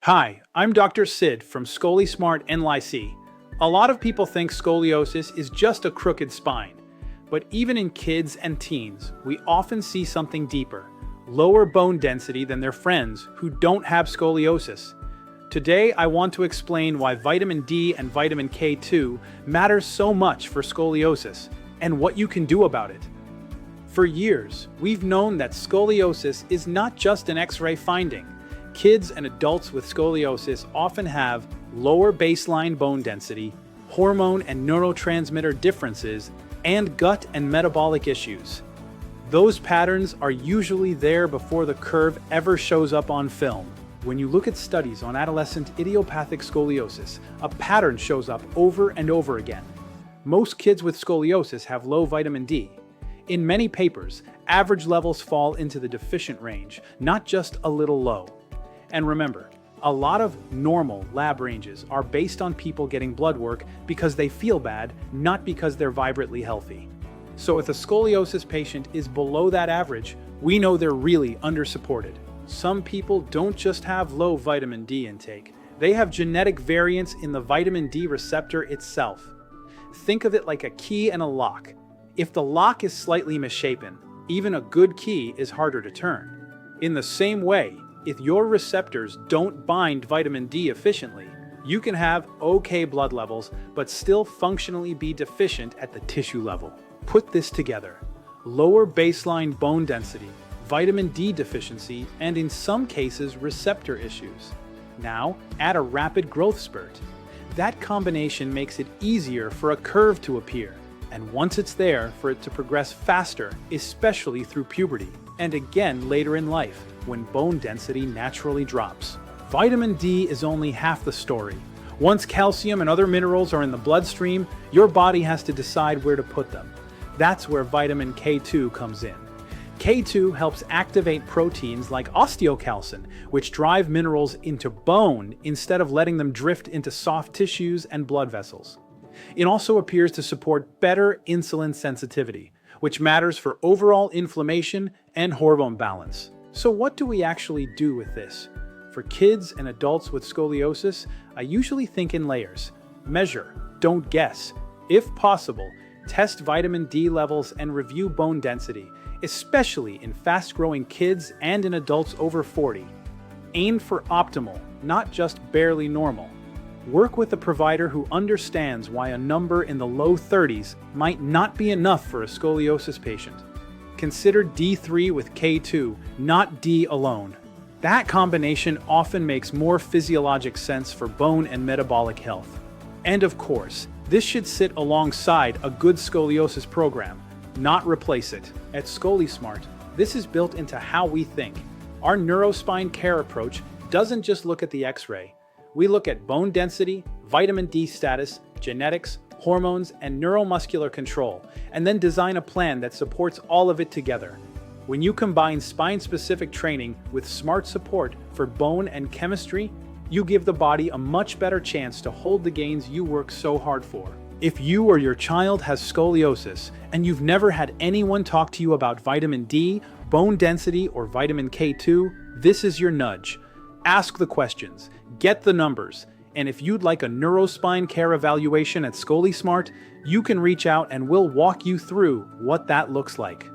Hi, I'm Dr. Sid from ScoliSmart NYC. A lot of people think scoliosis is just a crooked spine, but even in kids and teens, we often see something deeper, lower bone density than their friends who don't have scoliosis. Today, I want to explain why vitamin D and vitamin K2 matters so much for scoliosis and what you can do about it. For years, we've known that scoliosis is not just an X-ray finding. Kids and adults with scoliosis often have lower baseline bone density, hormone and neurotransmitter differences, and gut and metabolic issues. Those patterns are usually there before the curve ever shows up on film. When you look at studies on adolescent idiopathic scoliosis, a pattern shows up over and over again. Most kids with scoliosis have low vitamin D. In many papers, average levels fall into the deficient range, not just a little low. And remember, a lot of normal lab ranges are based on people getting blood work because they feel bad, not because they're vibrantly healthy. So if a scoliosis patient is below that average, we know they're really undersupported. Some people don't just have low vitamin D intake, they have genetic variants in the vitamin D receptor itself. Think of it like a key and a lock. If the lock is slightly misshapen, even a good key is harder to turn. In the same way, if your receptors don't bind vitamin D efficiently, you can have okay blood levels but still functionally be deficient at the tissue level. Put this together: lower baseline bone density, vitamin D deficiency, and in some cases receptor issues. Now, add a rapid growth spurt. That combination makes it easier for a curve to appear, and once it's there, for it to progress faster, especially through puberty, and again later in life, when bone density naturally drops. Vitamin D is only half the story. Once calcium and other minerals are in the bloodstream, your body has to decide where to put them. That's where vitamin K2 comes in. K2 helps activate proteins like osteocalcin, which drive minerals into bone instead of letting them drift into soft tissues and blood vessels. It also appears to support better insulin sensitivity, which matters for overall inflammation and hormone balance. So what do we actually do with this? For kids and adults with scoliosis, I usually think in layers. Measure, don't guess. If possible, test vitamin D levels and review bone density, especially in fast-growing kids and in adults over 40. Aim for optimal, not just barely normal. Work with a provider who understands why a number in the low 30s might not be enough for a scoliosis patient. Consider D3 with K2, not D alone. That combination often makes more physiologic sense for bone and metabolic health. And of course, this should sit alongside a good scoliosis program, not replace it. At ScoliSmart, this is built into how we think. Our NeuroSpine care approach doesn't just look at the X-ray. We look at bone density, vitamin D status, genetics, hormones, and neuromuscular control, and then design a plan that supports all of it together. When you combine spine-specific training with smart support for bone and chemistry, you give the body a much better chance to hold the gains you work so hard for. If you or your child has scoliosis and you've never had anyone talk to you about vitamin D, bone density, or vitamin K2, this is your nudge. Ask the questions, get the numbers, and if you'd like a NeuroSpine care evaluation at ScoliSmart, you can reach out and we'll walk you through what that looks like.